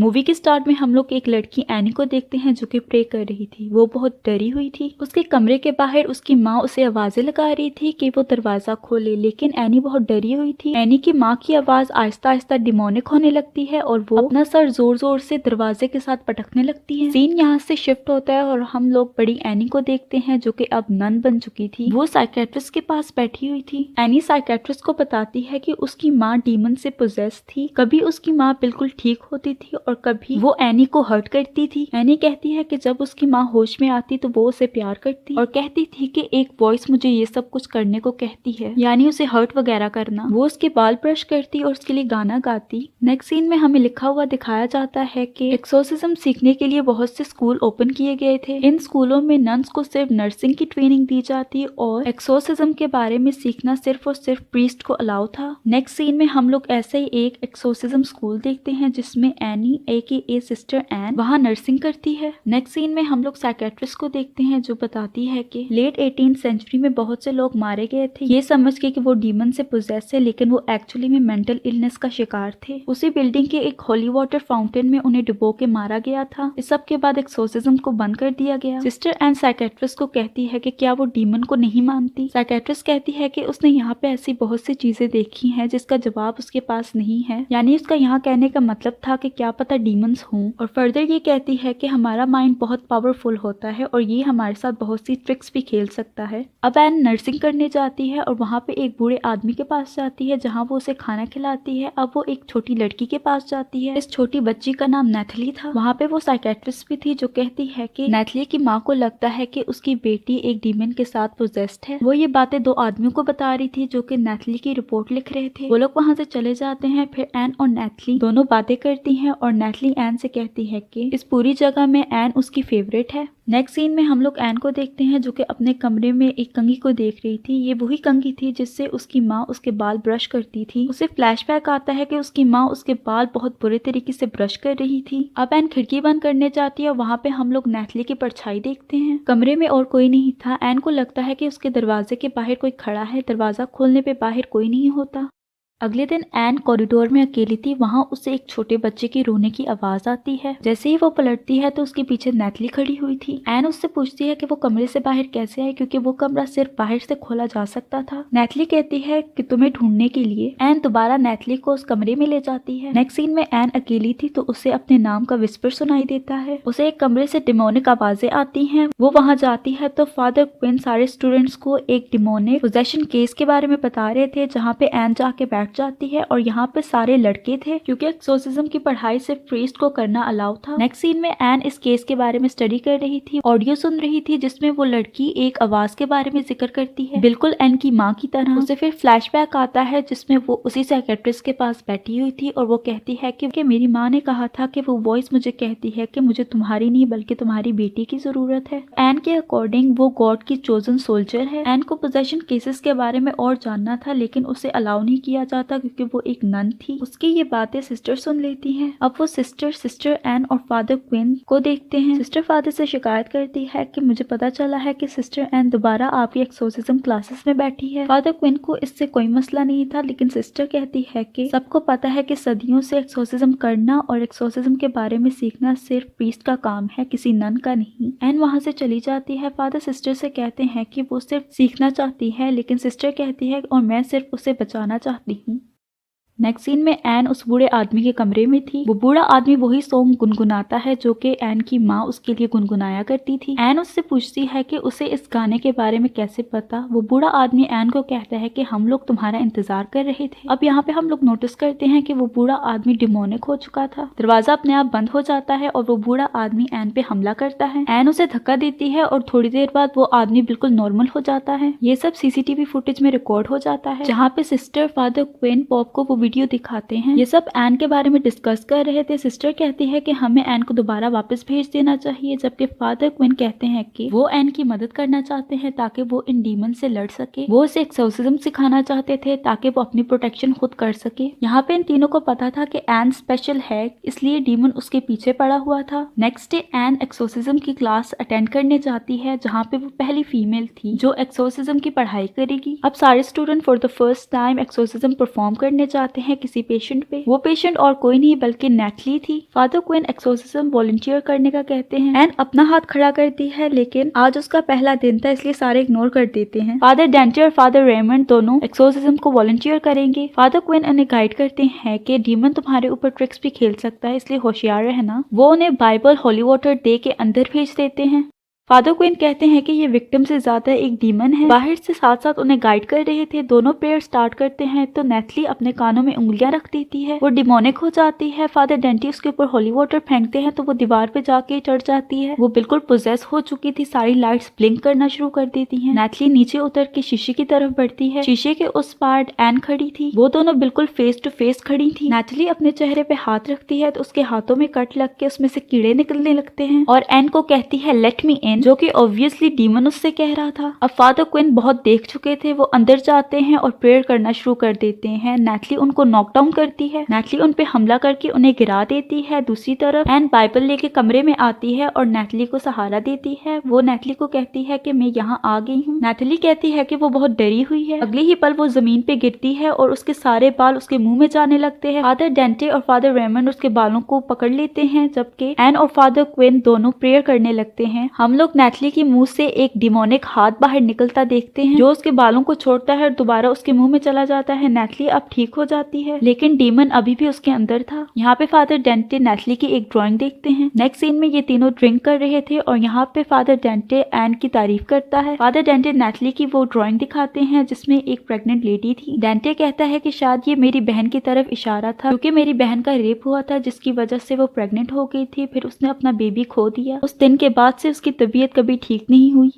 Movie के start में हम लोग एक लड़की एनी को देखते हैं जो कि प्रे कर रही थी। वो बहुत डरी हुई थी। उसके कमरे के बाहर उसकी माँ उसे आवाजें लगा रही थी कि वो दरवाजा खोले, लेकिन एनी बहुत डरी हुई थी। एनी की माँ की आवाज आहिस्ता आहिस्ता डिमोनिक होने लगती है और वो अपना सर जोर जोर से दरवाजे के साथ पटकने लगती है। सीन यहाँ से शिफ्ट होता है और हम लोग बड़ी एनी को देखते हैं जो कि अब नन बन चुकी थी। वो साइकेट्रिस्ट के पास बैठी हुई थी। एनी साइकेट्रिस्ट को बताती है कि उसकी माँ डीमन से पोजेस थी। कभी उसकी माँ बिल्कुल ठीक होती थी और कभी वो एनी को हर्ट करती थी। एनी कहती है कि जब उसकी माँ होश में आती तो वो उसे प्यार करती और कहती थी कि एक वॉइस मुझे ये सब कुछ करने को कहती है, यानी उसे हर्ट वगैरह करना। वो उसके बाल ब्रश करती और उसके लिए गाना गाती। नेक्स्ट सीन में हमें लिखा हुआ दिखाया जाता है कि एक्सोर्सिज्म सीखने के लिए बहुत से स्कूल ओपन किए गए थे। इन स्कूलों में नन्स को सिर्फ नर्सिंग की ट्रेनिंग दी जाती और एक्सोर्सिज्म के बारे में सीखना सिर्फ और सिर्फ प्रीस्ट को अलाउ था। नेक्स्ट सीन में हम लोग ऐसे ही एक एक्सोर्सिज्म स्कूल देखते हैं जिसमें एनी AKA सिस्टर एन वहाँ नर्सिंग करती है। नेक्स्ट सीन में हम लोग साइकेट्रिस्ट को देखते हैं जो बताती है कि लेट 18th सेंचुरी में बहुत से लोग मारे गए थे ये समझ के कि वो डीमन से पोजेस है, लेकिन वो एक्चुअली में मेंटल इलनेस का शिकार थे। उसी बिल्डिंग के एक होली वाटर फाउंटेन में उन्हें डुबो के मारा गया था। इस सब के बाद एक्सोर्सिज्म को बंद कर दिया गया। सिस्टर एन साइकेट्रिस्ट को कहती है कि क्या वो डीमन को नहीं मानती। साइकेट्रिस्ट कहती है कि उसने यहाँ पे ऐसी बहुत सी चीजें देखी हैं जिसका जवाब उसके पास नहीं है, यानी उसका यहाँ कहने का मतलब था कि क्या पता डीमंस हों। और फर्दर ये कहती है कि हमारा माइंड बहुत पावरफुल होता है और ये हमारे साथ बहुत सी ट्रिक्स भी खेल सकता है। अब एन नर्सिंग करने जाती है और वहाँ पे एक बूढ़े आदमी के पास जाती है जहाँ वो उसे खाना खिलाती है। अब वो एक छोटी लड़की के पास जाती है। इस छोटी बच्ची का नाम नैथली था। वहाँ पे वो साइकेट्रिस्ट भी थी जो कहती है कि नैथली की माँ को लगता है कि उसकी बेटी एक डीमन के साथ पोजेस्ड है। वो ये बातें दो आदमियों को बता रही थी जो कि नैथली की रिपोर्ट लिख रहे थे। वो लोग वहाँ से चले जाते हैं। फिर एन और नैथली दोनों बातें करती हैं और नैथली एन से कहती है कि इस पूरी जगह में एन उसकी फेवरेट है। नेक्स्ट सीन में हम लोग एन को देखते हैं जो कि अपने कमरे में एक कंघी को देख रही थी। ये वही कंघी थी जिससे उसकी माँ उसके बाल ब्रश करती थी। उसे फ्लैशबैक आता है कि उसकी माँ उसके बाल बहुत बुरे तरीके से ब्रश कर रही थी। अब एन खिड़की बंद करने जाती है और वहाँ पे हम लोग नैथली की परछाई देखते हैं। कमरे में और कोई नहीं था। एन को लगता है कि उसके दरवाजे के बाहर कोई खड़ा है। दरवाजा खोलने पे बाहर कोई नहीं होता। अगले दिन एन कॉरिडोर में अकेली थी। वहाँ उसे एक छोटे बच्चे की रोने की आवाज आती है। जैसे ही वो पलटती है तो उसके पीछे नैथली खड़ी हुई थी। एन उससे पूछती है कि वो कमरे से बाहर कैसे आए क्योंकि वो कमरा सिर्फ बाहर से खोला जा सकता था। नैथली कहती है कि तुम्हें ढूंढने के लिए। एन दोबारा नैथली को उस कमरे में ले जाती है। नेक्स्ट सीन में एन अकेली थी तो उसे अपने नाम का विस्पर सुनाई देता है। उसे एक कमरे से डिमोनिक आवाजें आती हैं। वो वहाँ जाती है तो फादर क्विन सारे स्टूडेंट्स को एक डिमोनिक पोजेशन केस के बारे में बता रहे थे जहाँ पे एन जाके बैठ जाती है और यहाँ पे सारे लड़के थे क्योंकि एक्सोर्सिज्म की पढ़ाई सिर्फ प्रीस्ट को करना अलाउ था। नेक्स्ट सीन में एन इस केस के बारे में स्टडी कर रही थी। ऑडियो सुन रही थी जिसमें वो लड़की एक आवाज के बारे में जिक्र करती है बिल्कुल एन की माँ की तरह। उसे फिर फ्लैशबैक आता है जिसमें वो उसी साइकेट्रिस्ट के पास बैठी हुई थी और वो कहती है कि मेरी माँ ने कहा था कि वो वॉइस मुझे कहती है कि मुझे तुम्हारी नहीं बल्कि तुम्हारी बेटी की जरूरत है। एन के अकॉर्डिंग वो गॉड की चोजन सोल्जर है। एन को पोजेशन केसेस के बारे में और जानना था लेकिन उसे अलाउ नहीं किया जाता क्योंकि वो एक नन थी। उसकी ये बातें सिस्टर सुन लेती हैं। अब वो सिस्टर एन और फादर क्विन को देखते हैं। सिस्टर फादर से शिकायत करती है कि मुझे पता चला है कि सिस्टर एन दोबारा आपकी एक्सोर्सिज्म क्लासेस में बैठी है। फादर क्विन को इससे कोई मसला नहीं था लेकिन सिस्टर कहती है कि सबको पता है कि सदियों से एक्सोर्सिज्म करना और एक्सोर्सिज्म के बारे में सीखना सिर्फ प्रीस्ट का काम है, किसी नन का नहीं। एन वहाँ से चली जाती है। फादर सिस्टर से कहते हैं कि वो सिर्फ सीखना चाहती है लेकिन सिस्टर कहती है और मैं सिर्फ उसे बचाना चाहती हूँ। नेक्स्ट सीन में एन उस बूढ़े आदमी के कमरे में थी। वो बूढ़ा आदमी वही सॉन्ग गुनगुनाता है जो कि एन की माँ उसके लिए गुनगुनाया करती थी। एन उससे पूछती है कि उसे इस गाने के बारे में कैसे पता। वो बूढ़ा आदमी एन को कहता है कि हम लोग तुम्हारा इंतजार कर रहे थे। अब यहाँ पे हम लोग नोटिस करते हैं कि वो बूढ़ा आदमी डिमोनिक हो चुका था। दरवाजा अपने आप बंद हो जाता है और वो बूढ़ा आदमी एन पे हमला करता है। एन उसे धक्का देती है और थोड़ी देर बाद वो आदमी बिल्कुल नॉर्मल हो जाता है। ये सब CCTV फुटेज में रिकॉर्ड हो जाता है जहाँ पे सिस्टर फादर क्विन पॉप को वो वीडियो दिखाते हैं। ये सब एन के बारे में डिस्कस कर रहे थे। सिस्टर कहती है कि हमें एन को दोबारा वापस भेज देना चाहिए जबकि फादर क्विन कहते हैं कि वो एन की मदद करना चाहते हैं ताकि वो इन डीमन से लड़ सके। वो उसे एक्सोर्सिज्म सिखाना चाहते थे ताकि वो अपनी प्रोटेक्शन खुद कर सके। यहाँ पे इन तीनों को पता था कि एन स्पेशल है इसलिए डीमन उसके पीछे पड़ा हुआ था। नेक्स्ट डे एन एक्सोर्सिज्म की क्लास अटेंड करने जाती है जहाँ पे वो पहली फीमेल थी जो एक्सोर्सिज्म की पढ़ाई करेगी। अब सारे student for the first time exorcism perform करने जाते जाते हैं किसी पेशेंट पे। वो पेशेंट और कोई नहीं बल्कि नेटली थी। फादर क्विन एक्सोर्सिज्म वॉलंटियर करने का कहते हैं। एन अपना हाथ खड़ा करती है, लेकिन आज उसका पहला दिन था इसलिए सारे इग्नोर कर देते हैं। फादर डेंटे और फादर रेमंड दोनों एक्सोर्सिज्म को वॉलंटियर करेंगे। फादर क्विन उन्हें गाइड करते हैं कि डीमन तुम्हारे ऊपर ट्रिक्स भी खेल सकता है, इसलिए होशियार रहना। वो उन्हें बाइबल होली वाटर दे के अंदर भेज देते हैं। फादर क्विन कहते हैं कि ये विक्टिम से ज्यादा एक डीमन है। बाहर से साथ साथ उन्हें गाइड कर रहे थे। दोनों प्रेयर स्टार्ट करते हैं तो नेटली अपने कानों में उंगलियां रख देती है, वो डिमोनिक हो जाती है। फादर डेंटी उसके ऊपर होली वाटर फेंकते हैं तो वो दीवार पे जाके चढ़ जाती है। वो बिल्कुल पोजेस हो चुकी थी, सारी लाइट्स ब्लिंक करना शुरू कर देती हैं। नेटली नीचे उतर के शीशे की तरफ बढ़ती है। शीशे के उस पार एन खड़ी थी। वो दोनों बिल्कुल फेस टू फेस खड़ी थी। नेटली अपने चेहरे पे हाथ रखती है तो उसके हाथों में कट लग के उसमें से कीड़े निकलने लगते हैं और एन को कहती है लेट मी इन, जो कि ऑब्वियसली डीमन उससे कह रहा था। अब फादर क्विन बहुत देख चुके थे। वो अंदर जाते हैं और प्रेयर करना शुरू कर देते हैं। नेटली उनको नॉकडाउन करती है। नेटली उन पे हमला करके उन्हें गिरा देती है। दूसरी तरफ एन बाइबल लेके कमरे में आती है और नेटली को सहारा देती है। वो नेटली को कहती है कि मैं यहाँ आ गई हूँ। नेटली कहती है कि वो बहुत डरी हुई है। अगले ही पल वो जमीन पे गिरती है और उसके सारे बाल उसके मुंह में जाने लगते हैं। फादर डेंटे और फादर रेमंड उसके बालों को पकड़ लेते हैं, जबकि एन और फादर क्विन दोनों प्रेयर करने लगते हैं। हम लोग नेटली की मुंह से एक डिमोनिक हाथ बाहर निकलता देखते हैं जो उसके बालों को छोड़ता है और दोबारा उसके मुंह में चला जाता है। नेटली अब ठीक हो जाती है, लेकिन डीमन अभी भी उसके अंदर था। यहाँ पे फादर डेंटे नेटली की एक ड्राइंग देखते हैं। नेक्स्ट सीन में ये तीनों ड्रिंक कर रहे थे और यहाँ पे फादर डेंटे एन की तारीफ करता है। फादर डेंटे नेटली की वो ड्राइंग दिखाते हैं जिसमें एक प्रेग्नेंट लेडी थी। डेंटे कहता है कि शायद ये मेरी बहन की तरफ इशारा था, क्योंकि मेरी बहन का रेप हुआ था जिसकी वजह से वो प्रेग्नेंट हो गई थी। फिर उसने अपना बेबी खो दिया। उस दिन के बाद से उसकी तबीयत कभी ठीक नहीं हुई।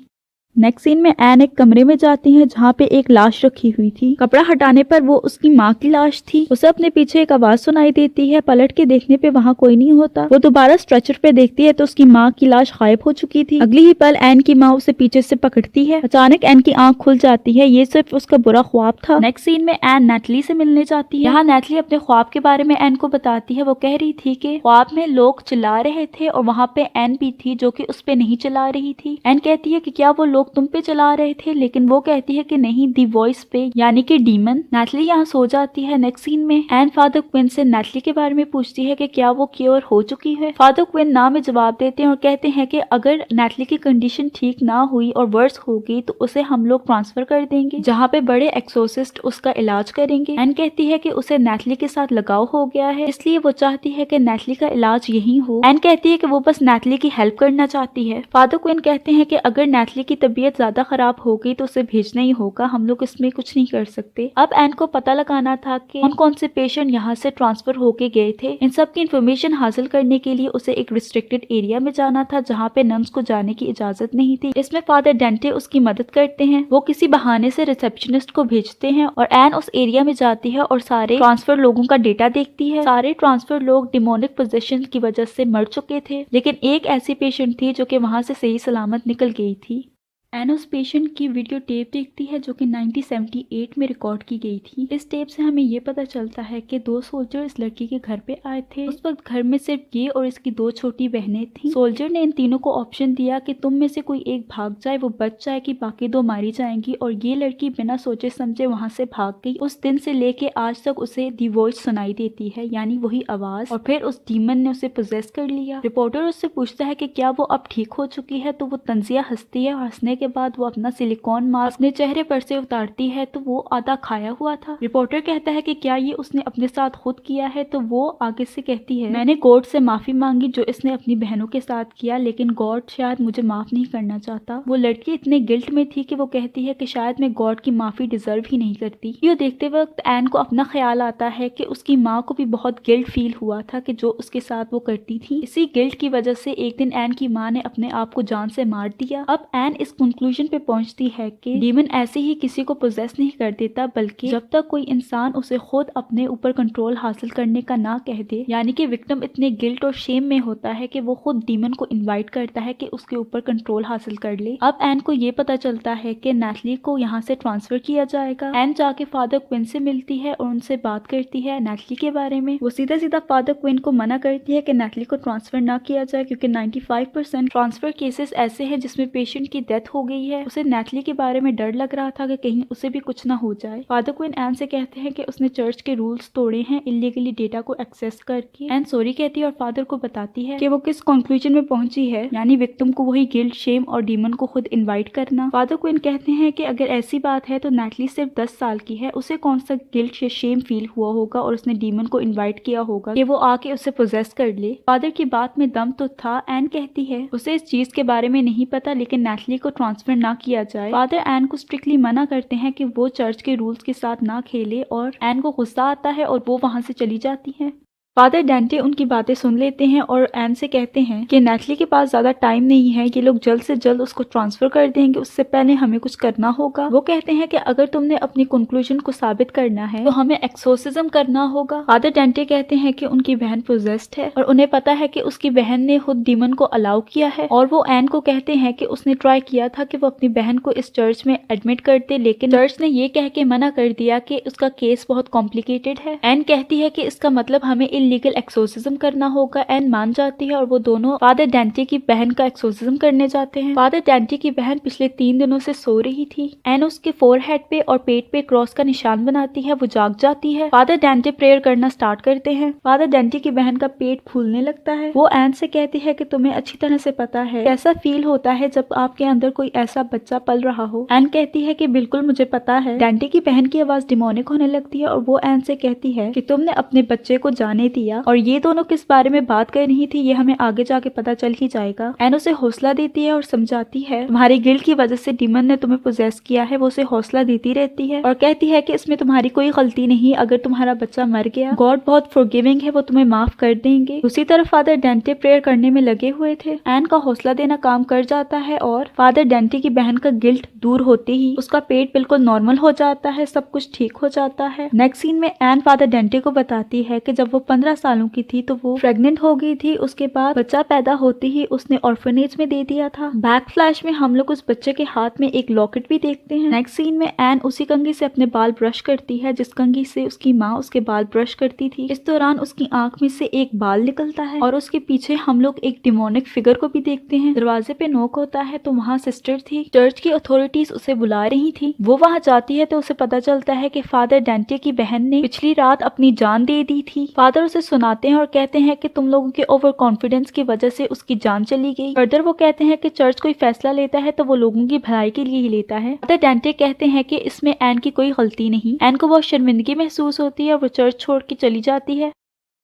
नेक्स्ट सीन में एन एक कमरे में जाती है जहाँ पे एक लाश रखी हुई थी। कपड़ा हटाने पर वो उसकी माँ की लाश थी। उसे अपने पीछे एक आवाज सुनाई देती है। पलट के देखने पे वहाँ कोई नहीं होता। वो दोबारा स्ट्रेचर पे देखती है तो उसकी माँ की लाश गायब हो चुकी थी। अगली ही पल एन की माँ उसे पीछे से पकड़ती है। अचानक एन की आंख खुल जाती है। ये सिर्फ उसका बुरा ख्वाब था। नेक्स्ट सीन में एन नेटली से मिलने जाती है। यहाँ नेटली अपने ख्वाब के बारे में एन को बताती है। वो कह रही थी कि ख्वाब में लोग चिल्ला रहे थे और वहाँ पे एन भी थी जो कि उस पे नहीं चिल्ला रही थी। एन कहती है कि क्या वो लोग तुम पे चला रहे थे, लेकिन वो कहती है कि नहीं, दी वॉइस पे, यानी कि डीमन। नेटली यहाँ सो जाती है। नेक्स्ट सीन में एन फादर क्विन से नेटली के बारे में पूछती है कि क्या वो क्योर हो चुकी है। फादर क्विन ना में जवाब देते हैं और कहते हैं कि अगर नेटली की कंडीशन ठीक ना हुई और वर्स होगी तो उसे हम लोग ट्रांसफर कर देंगे जहाँ पे बड़े एक्सोसिस्ट उसका इलाज करेंगे। एन कहती है कि उसे नेटली के साथ लगाव हो गया है, इसलिए वो चाहती है कि नेटली का इलाज यहीं हो। एन कहती है कि वो बस नेटली की हेल्प करना चाहती है। फादर क्विन कहते हैं कि अगर नेटली की तबीयत ज्यादा खराब हो गई तो उसे भेजना ही होगा, हम लोग इसमें कुछ नहीं कर सकते। अब एन को पता लगाना था कि कौन कौन से पेशेंट यहाँ से ट्रांसफर होके गए थे। इन सब की इन्फॉर्मेशन हासिल करने के लिए उसे एक रिस्ट्रिक्टेड एरिया में जाना था जहाँ पे नन्स को जाने की इजाजत नहीं थी। इसमें फादर डेंटे उसकी मदद करते हैं। वो किसी बहाने से रिसेप्शनिस्ट को भेजते हैं और एन उस एरिया में जाती है और सारे ट्रांसफर लोगों का डेटा देखती है। सारे ट्रांसफर लोग डिमोनिक पोजेशन की वजह से मर चुके थे, लेकिन एक ऐसी पेशेंट थी जो कि वहां से सही सलामत निकल गई थी। एन उस पेशेंट की वीडियो टेप देखती है जो कि 1978 में रिकॉर्ड की गई थी। इस टेप से हमें ये पता चलता है कि 2 सोल्जर इस लड़की के घर पे आए थे। उस वक्त घर में सिर्फ ये और इसकी 2 छोटी बहनें थी। सोल्जर ने इन तीनों को ऑप्शन दिया कि तुम में से कोई एक भाग जाए, वो बच जाए, कि बाकी 2 मारी जाएंगी। और ये लड़की बिना सोचे समझे वहां से भाग गई। उस दिन से लेके आज तक उसे दी वॉइस सुनाई देती है, यानी वही आवाज। और फिर उस डीमन ने उसे पोजेस कर लिया। रिपोर्टर उससे पूछता है कि क्या वो अब ठीक हो चुकी है, तो वो तंजिया हंसती है और हंसने के बाद वो अपना सिलिकॉन मास्क अपने चेहरे पर से उतारती है तो वो आधा खाया हुआ था। रिपोर्टर कहता है कि क्या ये उसने अपने साथ खुद किया है, तो वो आगे से कहती है मैंने गॉड से माफी मांगी जो इसने अपनी बहनों के साथ किया, लेकिन गॉड शायद मुझे माफ नहीं करना चाहता। वो लड़की इतने गिल्ट में थी कि वो कहती है कि शायद मैं गॉड की माफी डिजर्व ही नहीं करती। ये देखते वक्त एन को अपना ख्याल आता है कि उसकी माँ को भी बहुत गिल्ट फील हुआ था कि जो उसके साथ वो करती थी। इसी गिल्ट की वजह से एक दिन एन की माँ ने अपने आप को जान से मार दिया। अब एन इस कंक्लूजन पे पहुंचती है कि डीमन ऐसे ही किसी को पोजेस नहीं कर देता, बल्कि जब तक कोई इंसान उसे खुद अपने ऊपर कंट्रोल हासिल करने का ना कह दे, यानी कि विक्टिम इतने गिल्ट और शेम में होता है कि वो खुद डीमन को इनवाइट करता है कि उसके ऊपर कंट्रोल हासिल कर ले। अब एन को ये पता चलता है कि नेटली को यहाँ से ट्रांसफर किया जाएगा। एन जाके फादर क्विन से मिलती है और उनसे बात करती है नेटली के बारे में। वो सीधा सीधा फादर क्विन को मना करती है कि नेटली को ट्रांसफर ना किया जाए, क्योंकि 95% ट्रांसफर केसेस ऐसे हैं जिसमें पेशेंट की डेथ हो गई है। उसे नैथली के बारे में डर लग रहा था कि कहीं उसे भी कुछ ना हो जाए। फादर क्वीन एन से कहते हैं कि उसने चर्च के रूल्स तोड़े हैं इलीगली डेटा को एक्सेस करके। एन सॉरी कहती है और फादर को बताती है कि वो किस कंक्लूजन में पहुंची है, यानी विक्टिम को वही गिल्ट, शेम और डीमन को खुद इनवाइट करना। फादर क्वीन कहते हैं कि अगर ऐसी बात है तो नैथली सिर्फ 10 साल की है, उसे कौन सा गिल्ट या शेम फील हुआ होगा और उसने डीमन को इनवाइट किया होगा कि वो आके उसे पोजेस कर ले। फादर की बात में दम तो था। एन कहती है उसे इस चीज के बारे में नहीं पता, लेकिन नैथली को ट्रांसफर ना किया जाए। फादर एन को स्ट्रिक्टली मना करते हैं कि वो चर्च के रूल्स के साथ ना खेले और एन को गुस्सा आता है और वो वहां से चली जाती है। फादर डेंटे उनकी बातें सुन लेते हैं और एन से कहते हैं कि नैथली के पास ज्यादा टाइम नहीं है, ये लोग जल्द से जल्द उसको ट्रांसफर कर देंगे, उससे पहले हमें कुछ करना होगा। वो कहते हैं कि अगर तुमने अपनी कंक्लूजन को साबित करना है तो हमें एक्सोर्सिज्म करना होगा। फादर डेंटे कहते हैं कि उनकी बहन पोजेस्ड है और उन्हें पता है कि उसकी बहन ने खुद डीमन को अलाउ किया है, और वो एन को कहते हैं कि उसने ट्राई किया था कि वो अपनी बहन को इस चर्च में एडमिट कर दे, लेकिन चर्च ने ये कह के मना कर दिया कि उसका केस बहुत कॉम्प्लिकेटेड है। एन कहती है कि इसका मतलब हमें लीगल एक्सोर्सिज्म करना होगा। एन मान जाती है और वो दोनों फादर डेंटे की बहन का एक्सोर्सिज्म करने जाते हैं। फादर डेंटे की बहन पिछले 3 दिनों से सो रही थी। एन उसके फोरहेड पे और पेट पे क्रॉस का निशान बनाती है, वो जाग जाती है। फादर डेंटे प्रेयर करना स्टार्ट करते हैं। फादर डेंटे की बहन का पेट फूलने लगता है। वो एन से कहती है कि तुम्हें अच्छी तरह से पता है कैसा फील होता है जब आपके अंदर कोई ऐसा बच्चा पल रहा हो। एन कहती है कि बिल्कुल मुझे पता है। डेंटे की बहन की आवाज डिमोनिक होने लगती है और वो एन से कहती है कि तुमने अपने बच्चे को जाने दिया, और ये दोनों किस बारे में बात कर रही थी ये हमें आगे जाके पता चल ही जाएगा। एन उसे हौसला देती है और समझाती है तुम्हारी गिल्ट की वजह से डीमन ने तुम्हें पोजेस किया है। वो उसे हौसला देती रहती है और कहती है कि इसमें तुम्हारी कोई गलती नहीं, अगर तुम्हारा बच्चा मर गया गॉड बहुत फॉरगिविंग है, वो तुम्हें माफ कर देंगे। दूसरी तरफ फादर डेंटे प्रेयर करने में लगे हुए थे। एन का हौसला देना काम कर जाता है और फादर डेंटे की बहन का गिल्ट दूर होते ही उसका पेट बिल्कुल नॉर्मल हो जाता है, सब कुछ ठीक हो जाता है। नेक्स्ट सीन में एन फादर डेंटे को बताती है कि जब वो 15 सालों की थी तो वो प्रेग्नेंट हो गई थी। उसके बाद बच्चा पैदा होते ही उसने ऑर्फनेज में दे दिया था। बैक फ्लैश में हम लोग उस बच्चे के हाथ में एक लॉकेट भी देखते हैं। नेक्स्ट सीन में एन उसी कंघी से अपने बाल ब्रश करती है जिस कंघी से उसकी माँ उसके बाल ब्रश करती थी। इस दौरान उसकी आंख में से एक बाल निकलता है और उसके पीछे हम लोग एक डिमोनिक फिगर को भी देखते हैं। दरवाजे पे नॉक होता है तो वहाँ सिस्टर थी। चर्च की अथॉरिटीज उसे बुला रही थी। वो वहाँ जाती है तो उसे पता चलता है कि फादर डेंटे की बहन ने पिछली रात अपनी जान दे दी थी। फादर उसे सुनाते हैं और कहते हैं कि तुम लोगों के ओवर कॉन्फिडेंस की वजह से उसकी जान चली गई। फर्दर वो कहते हैं कि चर्च कोई फैसला लेता है तो वो लोगों की भलाई के लिए ही लेता है। फादर डेंटे कहते हैं कि इसमें एन की कोई गलती नहीं। एन को बहुत शर्मिंदगी महसूस होती है और वो चर्च छोड़ के चली जाती है।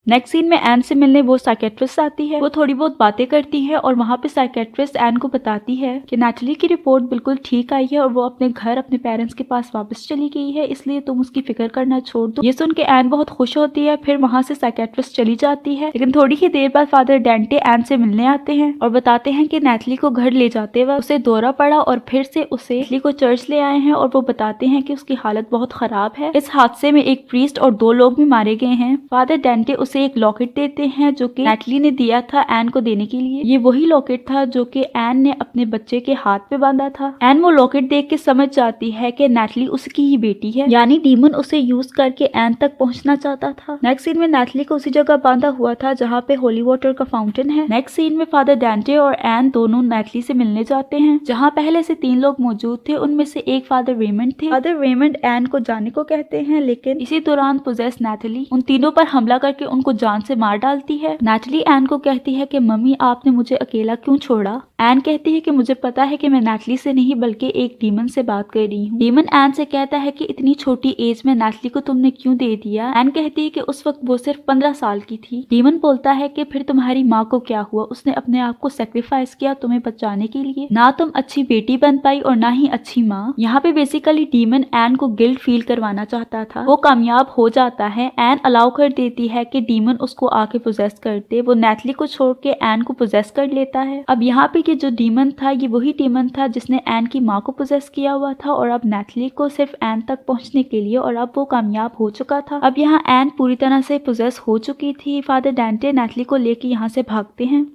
नेक्स्ट सीन में एन से मिलने वो साइकेट्रिस्ट आती है। वो थोड़ी बहुत बातें करती है और वहाँ पे साइकेट्रिस्ट एन को बताती है कि नैथली की रिपोर्ट बिल्कुल ठीक आई है और वो अपने घर अपने पेरेंट्स के पास वापस चली गई है, इसलिए तुम उसकी फिक्र करना छोड़ दो। ये सुन के एन बहुत खुश होती है। फिर वहाँ से साइकेट्रिस्ट चली जाती है, लेकिन थोड़ी ही देर बाद फादर डेंटे एन से मिलने आते हैं और बताते हैं कि नैथली को घर ले जाते वक्त उसे दौरा पड़ा और फिर से उसे नैथली को चर्च ले आए हैं, और वो बताते हैं कि उसकी हालत बहुत खराब है। इस हादसे में एक प्रीस्ट और 2 लोग भी मारे गए हैं। फादर डेंटे उसे एक लॉकेट देते हैं जो कि नैथली ने दिया था एन को देने के लिए। ये वही लॉकेट था जो कि एन ने अपने बच्चे के हाथ पे बांधा था। एन वो लॉकेट देख के समझ जाती है कि नैथली उसकी ही बेटी है, यानी डीमन उसे यूज करके एन तक पहुंचना चाहता था। नेक्स्ट सीन में नैथली को उसी जगह बांधा हुआ था जहाँ पे होली वाटर का फाउंटेन है। नेक्स्ट सीन में फादर डेंटे और एन दोनों नैथली से मिलने जाते हैं, जहाँ पहले से 3 लोग मौजूद थे। उनमें से एक फादर रेमंड थे। फादर रेमंड एन को जाने को कहते हैं, लेकिन इसी दौरान पोजेस नैथली उन तीनों पर हमला करके उनको जान से मार डालती है। नैथली एन को कहती है कि मम्मी आपने मुझे अकेला क्यों छोड़ा। एन कहती है कि मुझे पता है कि मैं नैथली से नहीं बल्कि एक डीमन से बात कर रही हूँ। डीमन एन से कहता है कि इतनी छोटी एज में नैथली को तुमने क्यों दे दिया। एन कहती है कि उस वक्त वो सिर्फ 15 साल की थी। डीमन बोलता है कि फिर तुम्हारी माँ को क्या हुआ, उसने अपने आप को सेक्रीफाइस किया तुम्हें बचाने के लिए। ना तुम अच्छी बेटी बन पाई और ना ही अच्छी माँ। यहाँ पे बेसिकली डीमन एन को गिल्ट फील करवाना चाहता था। वो कामयाब हो जाता है। एन अलाउ कर देती है कि डीमन उसको आके पोजेस करते। वो नैथली को छोड़ के एन को पोजेस कर लेता है। अब यहाँ पे ये जो डीमन था ये वही डीमन था जिसने एन की माँ को पोजेस किया हुआ था, और अब नैथली को सिर्फ एन तक पहुंचने के लिए, और अब वो कामयाब हो चुका था। अब यहाँ एन पूरी तरह से पोजेस हो चुकी थी। फादर डेंटे नैथली को लेके यहाँ से भागते हैं।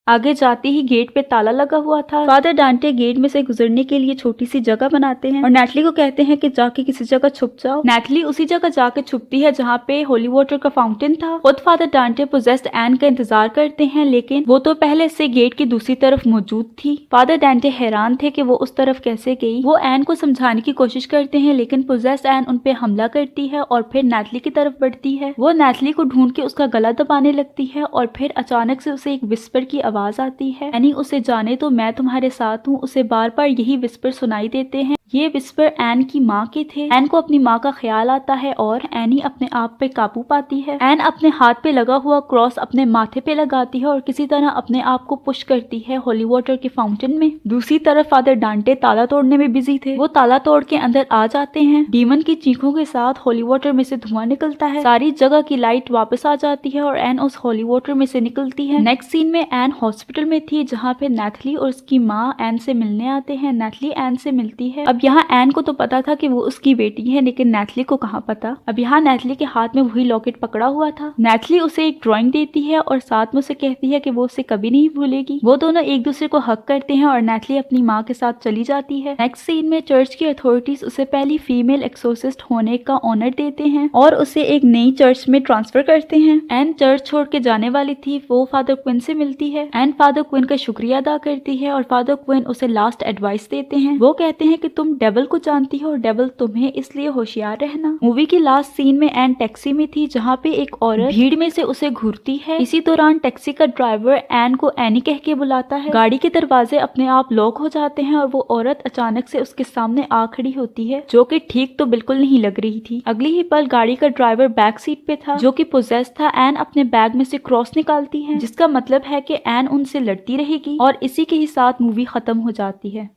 आगे जाते ही गेट पे ताला लगा हुआ था। फादर डांटे गेट में से गुजरने के लिए छोटी सी जगह बनाते हैं और नैटली को कहते हैं कि जाके किसी जगह छुप जाओ। नैटली उसी जगह जाके छुपती है जहाँ पे होली वाटर का फाउंटेन था। खुद फादर डांटे पोजेस्ड एन का इंतजार करते हैं, लेकिन वो तो पहले से गेट की दूसरी तरफ मौजूद थी। फादर डांटे हैरान थे कि वो उस तरफ कैसे गई। वो एन को समझाने की कोशिश करते हैं, लेकिन पोजेस्ड एन उन पे हमला करती है और फिर नैटली की तरफ बढ़ती है। वो नैटली को ढूंढ के उसका गला दबाने लगती है और फिर अचानक से उसे एक विस्पर की आवाज आती है, एनी उसे जाने तो मैं तुम्हारे साथ हूँ। उसे बार बार यही विस्पर सुनाई देते हैं। ये विस्पर एन की माँ के थे। एन को अपनी माँ का ख्याल आता है और एनी अपने आप पे काबू पाती है। एन अपने हाथ पे लगा हुआ क्रॉस अपने माथे पे लगाती है और किसी तरह अपने आप को पुश करती है होली वाटर के फाउंटेन में। दूसरी तरफ फादर डांटे ताला तोड़ने में बिजी थे। वो ताला तोड़ के अंदर आ जाते हैं। डीमन की चीखों के साथ होली वाटर में से धुआं निकलता है। सारी जगह की लाइट वापस आ जाती है और एन उस होली वाटर में से निकलती है। नेक्स्ट सीन में एन हॉस्पिटल में थी, जहाँ पे नैथली और उसकी माँ एन से मिलने आते हैं। नैथली एन से मिलती है। अब यहाँ एन को तो पता था कि वो उसकी बेटी है, लेकिन नैथली को कहाँ पता। अब यहाँ नैथली के हाथ में वही लॉकेट पकड़ा हुआ था। नैथली उसे एक ड्राइंग देती है और साथ में उसे कहती है कि वो उसे कभी नहीं भूलेगी। वो दोनों एक दूसरे को हक करते हैं और नैथली अपनी माँ के साथ चली जाती है। नेक्स्ट सीन में चर्च की अथॉरिटीज उसे पहली फीमेल एक्सोसिस्ट होने का ऑनर देते हैं और उसे एक नई चर्च में ट्रांसफर करते हैं। एन चर्च छोड़ के जाने वाली थी। वो फादर क्विन से मिलती है। एन फादर क्विन का शुक्रिया अदा करती है और फादर क्विन उसे लास्ट एडवाइस देते हैं। वो कहते हैं कि तुम डेविल को जानती हो और डेविल तुम्हें, इसलिए होशियार रहना। मूवी की लास्ट सीन में एन टैक्सी में थी, जहाँ पे एक औरत भीड़ में से उसे घूरती है। इसी दौरान टैक्सी का ड्राइवर एन को एनी कह के बुलाता है। गाड़ी के दरवाजे अपने आप लॉक हो जाते हैं और वो औरत अचानक से उसके सामने आ खड़ी होती है, जो कि ठीक तो बिल्कुल नहीं लग रही थी। अगली ही पल गाड़ी का ड्राइवर बैक सीट पे था, जो कि पोजेस था। एन अपने बैग में से क्रॉस निकालती है, जिसका मतलब है कि एन उनसे लड़ती रहेगी और इसी के ही साथ मूवी खत्म हो जाती है।